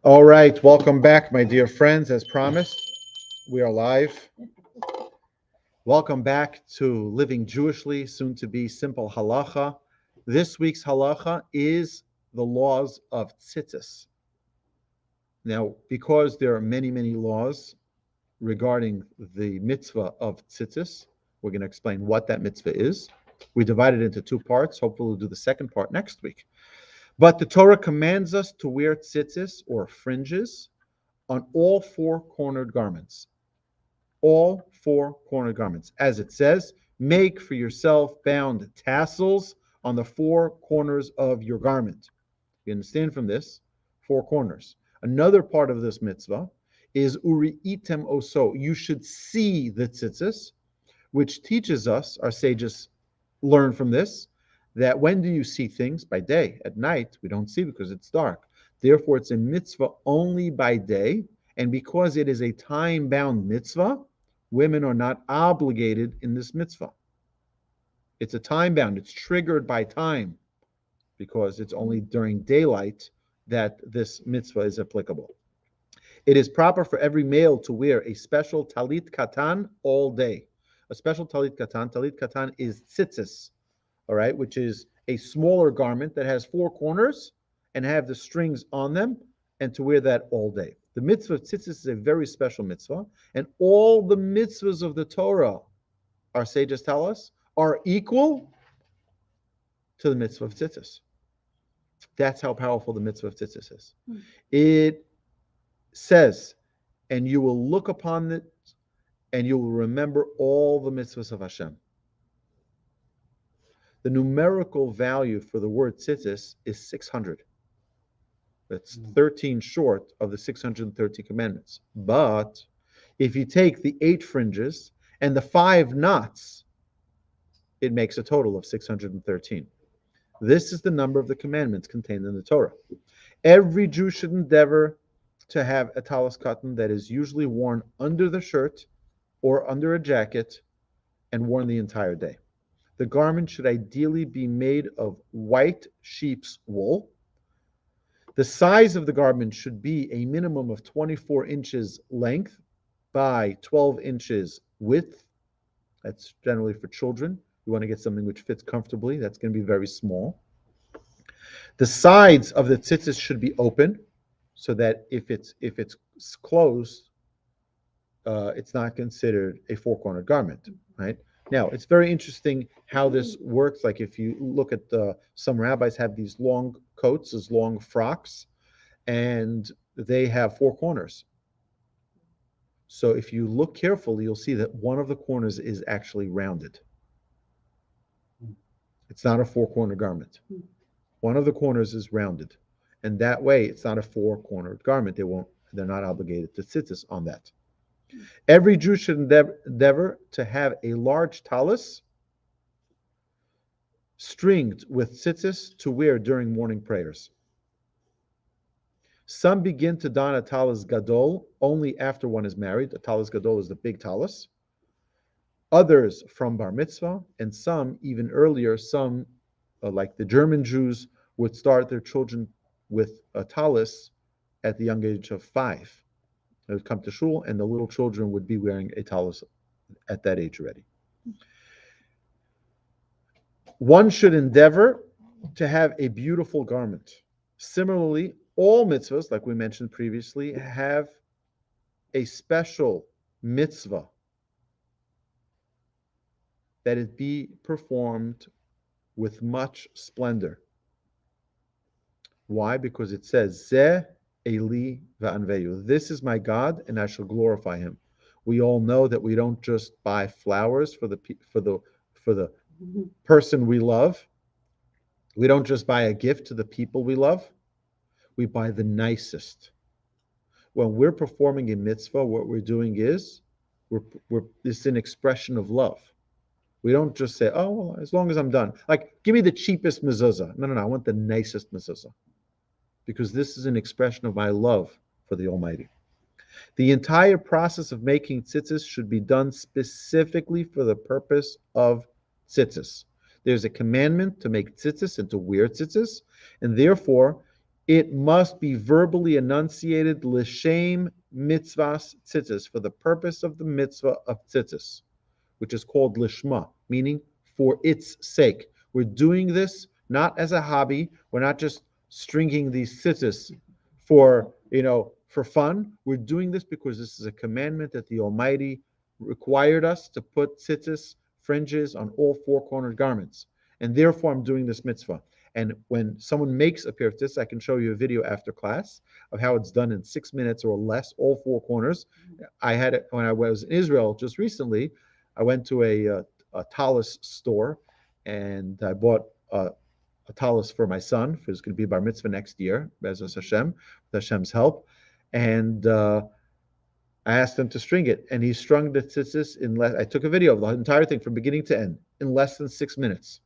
All right, welcome back, my dear friends. As promised, we are live. Welcome back to Living Jewishly, soon to be Simple Halacha. This week's Halacha is the laws of Tzitzis. Now, because there are many, many laws regarding the mitzvah of Tzitzis, we're going to explain what that mitzvah is. We divide it into two parts. Hopefully, we'll do the second part next week. But the Torah commands us to wear tzitzis or fringes on all four cornered garments. All four cornered garments. As it says, make for yourself bound tassels on the four corners of your garment. You understand from this? Four corners. Another part of this mitzvah is uri'item oso. You should see the tzitzis, which teaches us, our sages learn from this, that when do you see things? By day. At night, we don't see because it's dark. Therefore, it's a mitzvah only by day. And because it is a time-bound mitzvah, women are not obligated in this mitzvah. It's a time-bound. It's triggered by time because it's only during daylight that this mitzvah is applicable. It is proper for every male to wear a special talit katan all day. A special talit katan. Talit katan is tzitzis, all right, which is a smaller garment that has four corners and have the strings on them, and to wear that all day. The mitzvah of tzitzis is a very special mitzvah, and all the mitzvahs of the Torah, our sages tell us, are equal to the mitzvah of tzitzis. That's how powerful the mitzvah of tzitzis is. It says, and you will look upon it, and you will remember all the mitzvahs of Hashem. The numerical value for the word tzitzis is 600. That's 13 short of the 630 commandments. But if you take the 8 fringes and the 5 knots, it makes a total of 613. This is the number of the commandments contained in the Torah. Every Jew should endeavor to have a talis katan that is usually worn under the shirt or under a jacket and worn the entire day. The garment should ideally be made of white sheep's wool. The size of the garment should be a minimum of 24 inches length by 12 inches width. That's generally for children. You want to get something which fits comfortably. That's going to be very small. The sides of the tzitzis should be open, so that if it's closed, it's not considered a four-cornered garment, right? Now, it's very interesting how this works. Like if you look at some rabbis have these long coats, these long frocks, and they have four corners. So if you look carefully, you'll see that one of the corners is actually rounded. It's not a four-cornered garment. One of the corners is rounded. And that way, it's not a four-cornered garment. They're not obligated to tzitzis on that. Every Jew should endeavor to have a large talis stringed with tzitzis to wear during morning prayers. Some begin to don a talis gadol only after one is married. A talis gadol is the big talis. Others from bar mitzvah, and some even earlier. Some, like the German Jews, would start their children with a talis at the young age of 5. They would come to shul, and the little children would be wearing a talis at that age already. One should endeavor to have a beautiful garment. Similarly, all mitzvahs, like we mentioned previously, have a special mitzvah that it be performed with much splendor. Why? Because it says, Zeh Eli va'anveyu. This is my God, and I shall glorify him. We all know that we don't just buy flowers for the person we love. We don't just buy a gift to the people we love. We buy the nicest. When we're performing a mitzvah, what we're doing is it's an expression of love. We don't just say, oh, well, as long as I'm done. Like, give me the cheapest mezuzah. No, I want the nicest mezuzah. Because this is an expression of my love for the Almighty. The entire process of making tzitzis should be done specifically for the purpose of tzitzis. There's a commandment to make tzitzis and to wear tzitzis, and therefore it must be verbally enunciated l'shem mitzvahs tzitzis, for the purpose of the mitzvah of tzitzis, which is called lishma, meaning for its sake. We're doing this not as a hobby. We're not just stringing these tzitzis for fun. We're doing this because this is a commandment that the Almighty required us to put tzitzis, fringes, on all four-cornered garments. And therefore, I'm doing this mitzvah. And when someone makes a pair of tzitzis, I can show you a video after class of how it's done in 6 minutes or less, all four corners. I had it when I was in Israel just recently. I went to a tallis store, and I bought a tallis for my son, who's going to be bar mitzvah next year, Be'ezus Hashem, with Hashem's help. And I asked him to string it, and he strung the tzitzis in less. I took a video of the entire thing from beginning to end in less than 6 minutes.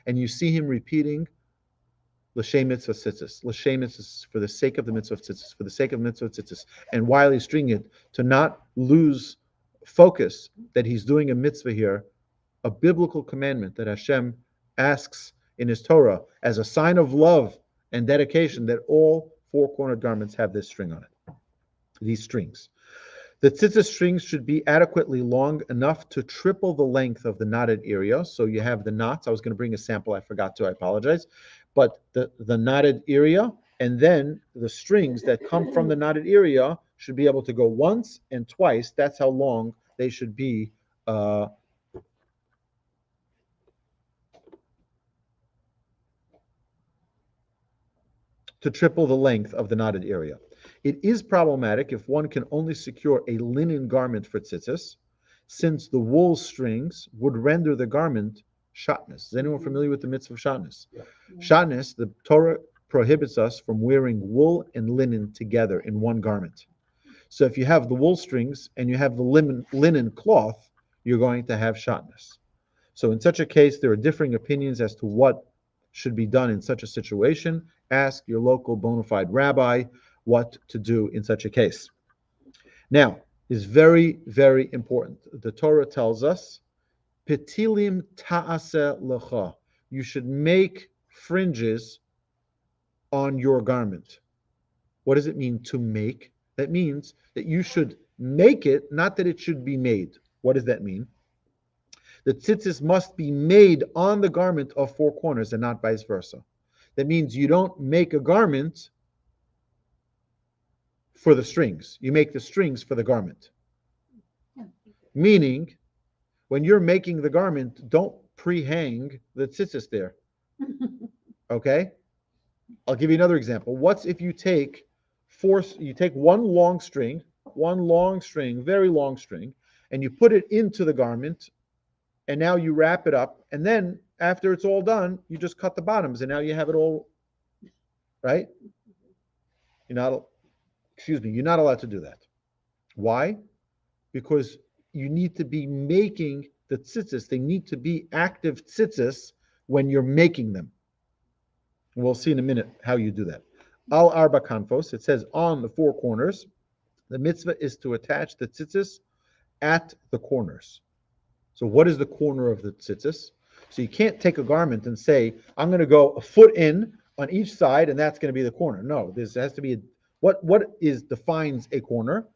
And you see him repeating l'shem mitzvah tzitzis, l'shem mitzvah, for the sake of the mitzvah of tzitzis, for the sake of the mitzvah of tzitzis. And while he's stringing it, to not lose focus that he's doing a mitzvah here, a biblical commandment that Hashem asks in his Torah as a sign of love and dedication, that all four-cornered garments have this string on it, these strings. The tzitzis strings should be adequately long enough to triple the length of the knotted area. So you have the knots. I was going to bring a sample. I forgot to. I apologize. But the knotted area, and then the strings that come from the knotted area should be able to go once and twice. That's how long they should be to triple the length of the knotted area. It is problematic if one can only secure a linen garment for tzitzis, since the wool strings would render the garment shatnez. Is anyone familiar with the mitzvah of shatnez? Yeah. Shatnez, the Torah prohibits us from wearing wool and linen together in one garment. So if you have the wool strings and you have the linen cloth, you're going to have shatnez. So in such a case, there are differing opinions as to what should be done in such a situation. Ask your local bona fide rabbi what to do in such a case. Now, it's very, very important. The Torah tells us, Petilim ta'aseh lecha. You should make fringes on your garment. What does it mean to make? That means that you should make it, not that it should be made. What does that mean? The tzitzis must be made on the garment of four corners and not vice versa. That means you don't make a garment for the strings. You make the strings for the garment. Meaning, when you're making the garment, don't pre-hang the tzitzis there. Okay? I'll give you another example. What's if you take one long string, very long string, and you put it into the garment, and now you wrap it up, and then after it's all done, you just cut the bottoms, and now you have it all, right? You're not allowed to do that. Why? Because you need to be making the tzitzis. They need to be active tzitzis when you're making them. And we'll see in a minute how you do that. Al arba kanfos, it says on the four corners, the mitzvah is to attach the tzitzis at the corners. So what is the corner of the tzitzis? So you can't take a garment and say, I'm going to go a foot in on each side, and that's going to be the corner. No, this has to be what defines a corner.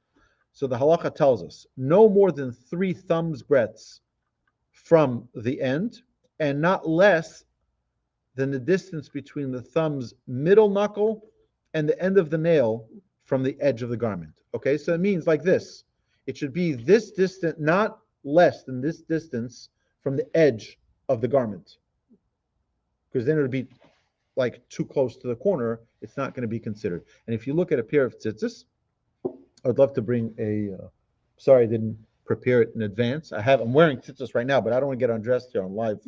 So the halacha tells us no more than 3 thumbs breadths from the end, and not less than the distance between the thumb's middle knuckle and the end of the nail from the edge of the garment. Okay, so it means like this. It should be this distance, not less than this distance from the edge of the garment. Because then it would be like too close to the corner. It's not going to be considered. And if you look at a pair of tzitzis, I'd love to bring sorry I didn't prepare it in advance. I'm wearing tzitzis right now, but I don't want to get undressed here on live.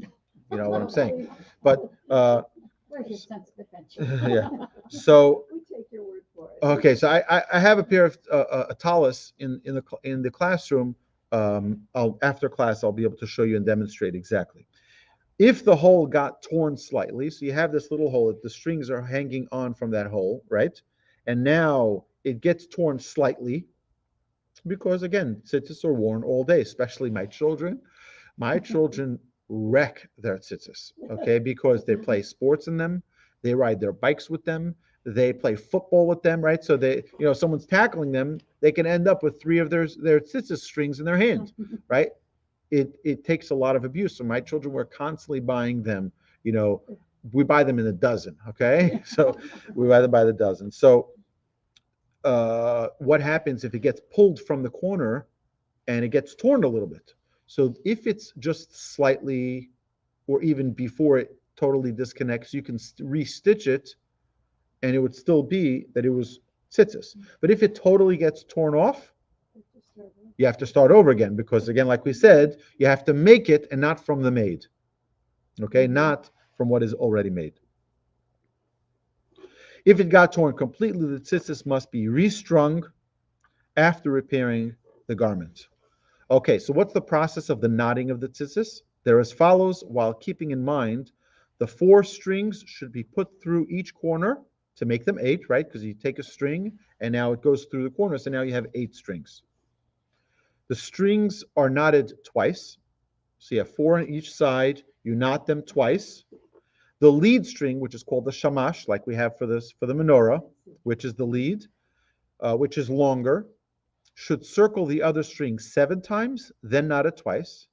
You know what I'm saying? But yeah. So we take your word for it. Okay, so I have a pair of a tallis in the classroom. After class, I'll be able to show you and demonstrate exactly. If the hole got torn slightly, so you have this little hole, the strings are hanging on from that hole, right? And now it gets torn slightly because, again, tzitzis are worn all day, especially my children. My children wreck their tzitzis, okay, because they play sports in them, they ride their bikes with them, they play football with them, right? So someone's tackling them, they can end up with three of their tzitzis strings in their hand, right? It takes a lot of abuse. So my children were constantly buying them. We buy them in a dozen. Okay, so we buy them by the dozen. So what happens if it gets pulled from the corner and it gets torn a little bit? So if it's just slightly, or even before it totally disconnects, you can restitch it, and it would still be that it was tzitzis. But if it totally gets torn off, you have to start over again, because again, like we said, you have to make it and not from the made. Okay, not from what is already made. If it got torn completely, the tzitzis must be restrung after repairing the garment. Okay, so what's the process of the knotting of the tzitzis? They're as follows, while keeping in mind the 4 strings should be put through each corner to make them 8, right? Because you take a string and now it goes through the corner, so now you have 8 strings. The strings are knotted twice, so you have 4 on each side. You knot them twice. The lead string, which is called the shamash, like we have for the menorah, which is the lead, which is longer, should circle the other string 7 times, then knot it twice.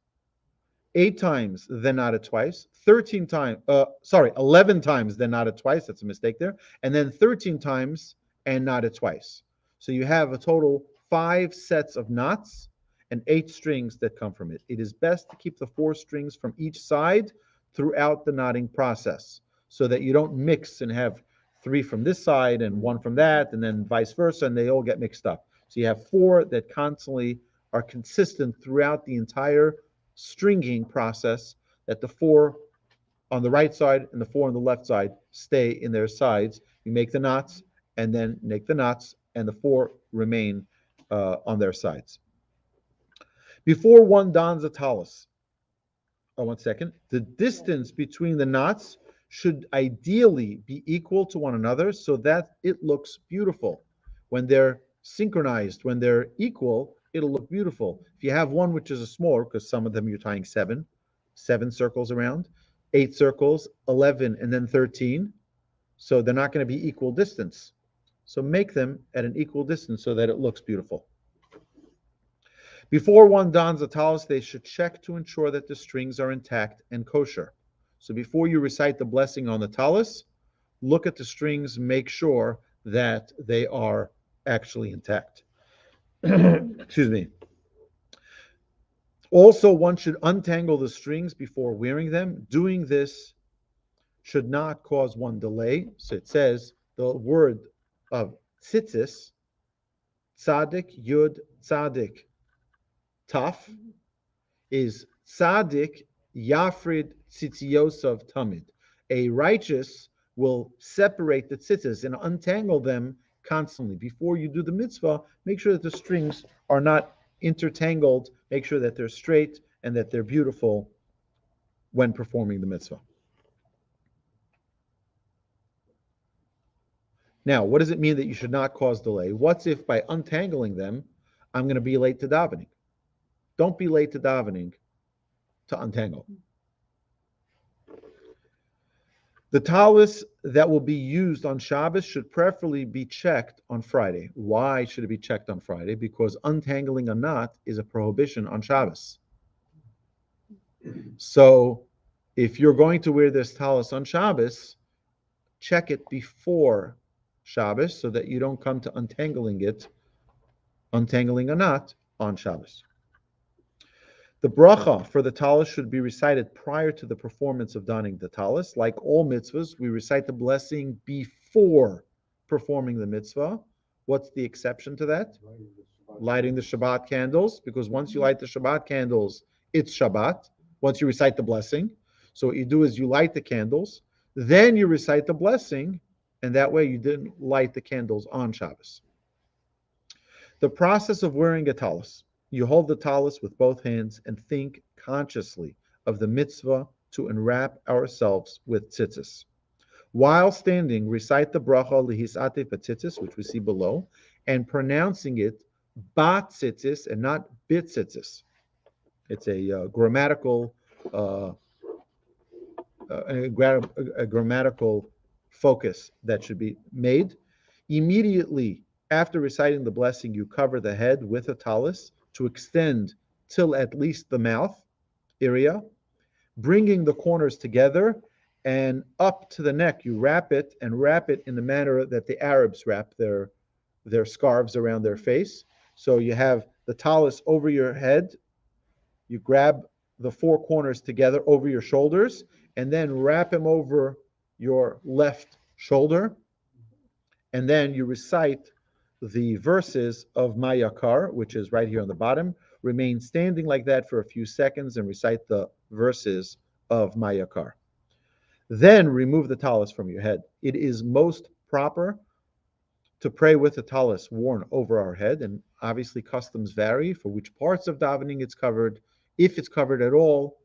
8 times, then knot it twice. 11 times, then knot it twice. That's a mistake there. And then 13 times and knot it twice. So you have a total 5 sets of knots and 8 strings that come from it. It is best to keep the 4 strings from each side throughout the knotting process, so that you don't mix and have 3 from this side and 1 from that, and then vice versa, and they all get mixed up. So you have 4 that constantly are consistent throughout the entire stringing process, that the 4 on the right side and the 4 on the left side stay in their sides. You make the knots and then make the knots, and the 4 remain on their sides. Before one dons a talus, one second, the distance between the knots should ideally be equal to one another, so that it looks beautiful. When they're synchronized, when they're equal, it'll look beautiful. If you have one which is a smaller, because some of them you're tying 7 circles around, 8 circles, 11, and then 13, so they're not going to be equal distance. So make them at an equal distance so that it looks beautiful. Before one dons a talus, they should check to ensure that the strings are intact and kosher. So before you recite the blessing on the talus, look at the strings, make sure that they are actually intact. Excuse me. Also, one should untangle the strings before wearing them. Doing this should not cause one delay. So it says the word of tzitzis, tzadik, yud, tzadik, taf, is tzadik yafrid tzitziosav tamid. A righteous will separate the tzitzis and untangle them constantly. Before you do the mitzvah, make sure that the strings are not intertangled. Make sure that they're straight and that they're beautiful when performing the mitzvah. Now, what does it mean that you should not cause delay? What's if by untangling them, I'm going to be late to davening? Don't be late to davening to untangle. The talus that will be used on Shabbos should preferably be checked on Friday. Why should it be checked on Friday? Because untangling a knot is a prohibition on Shabbos. So if you're going to wear this talus on Shabbos, check it before Shabbos so that you don't come to untangling a knot on Shabbos. The bracha for the talus should be recited prior to the performance of donning the talus. Like all mitzvahs, we recite the blessing before performing the mitzvah. What's the exception to that? Lighting the Shabbat candles, because once you light the Shabbat candles, it's Shabbat, once you recite the blessing. So what you do is you light the candles, then you recite the blessing, and that way you didn't light the candles on Shabbos. The process of wearing a talus. You hold the talus with both hands and think consciously of the mitzvah to enwrap ourselves with tzitzis. While standing, recite the bracha lihisate b'tzitzis, which we see below, and pronouncing it bat tzitzis and not bit tzitzis. It's a grammatical focus that should be made. Immediately after reciting the blessing, you cover the head with a talus to extend till at least the mouth area, bringing the corners together and up to the neck. You wrap it in the manner that the Arabs wrap their scarves around their face. So you have the talus over your head, you grab the four corners together over your shoulders, and then wrap them over your left shoulder, and then you recite the verses of Mayakar, which is right here on the bottom. Remain standing like that for a few seconds and recite the verses of Mayakar. Then remove the talus from your head. It is most proper to pray with the talus worn over our head, and obviously customs vary for which parts of davening it's covered, if it's covered at all,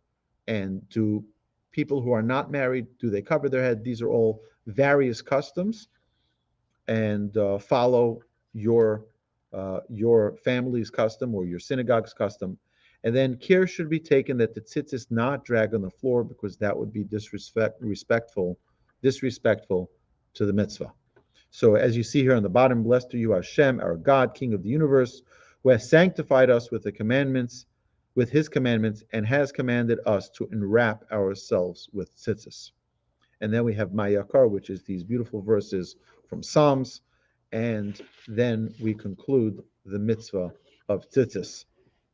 and do people who are not married, do they cover their head? These are all various customs, and follow your family's custom or your synagogue's custom. And then care should be taken that the tzitzis not drag on the floor, because that would be disrespectful to the mitzvah. So as you see here on the bottom, blessed are you, Hashem, our God, King of the universe, who has sanctified us with his commandments, and has commanded us to enwrap ourselves with tzitzis. And then we have Mayakar, which is these beautiful verses from Psalms, and then we conclude the mitzvah of tzitzis.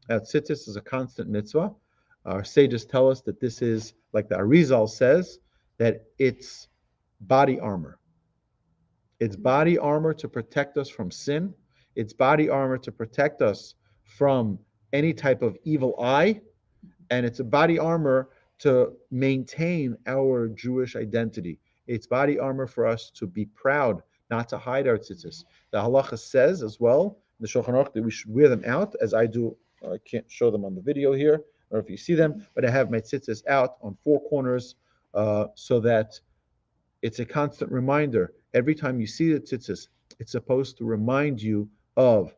Now, tzitzis is a constant mitzvah. Our sages tell us that this is, like the Arizal says, that it's body armor. It's body armor to protect us from sin. It's body armor to protect us from any type of evil eye. And it's a body armor to maintain our Jewish identity. It's body armor for us to be proud, not to hide our tzitzis. The halacha says as well, the Shulchan Aruch, that we should wear them out, as I do. I can't show them on the video here, or if you see them, but I have my tzitzis out on four corners, so that it's a constant reminder. Every time you see the tzitzis, it's supposed to remind you of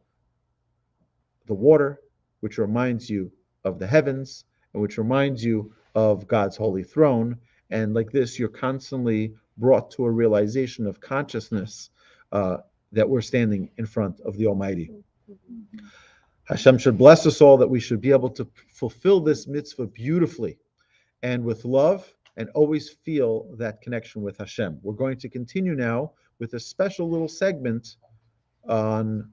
the water, which reminds you of the heavens, and which reminds you of God's holy throne. And like this, you're constantly brought to a realization of consciousness that we're standing in front of the Almighty. Hashem should bless us all, that we should be able to fulfill this mitzvah beautifully and with love, and always feel that connection with Hashem. We're going to continue now with a special little segment on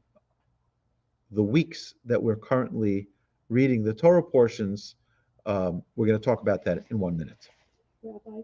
the weeks that we're currently reading the Torah portions. We're going to talk about that in 1 minute. Rabbi,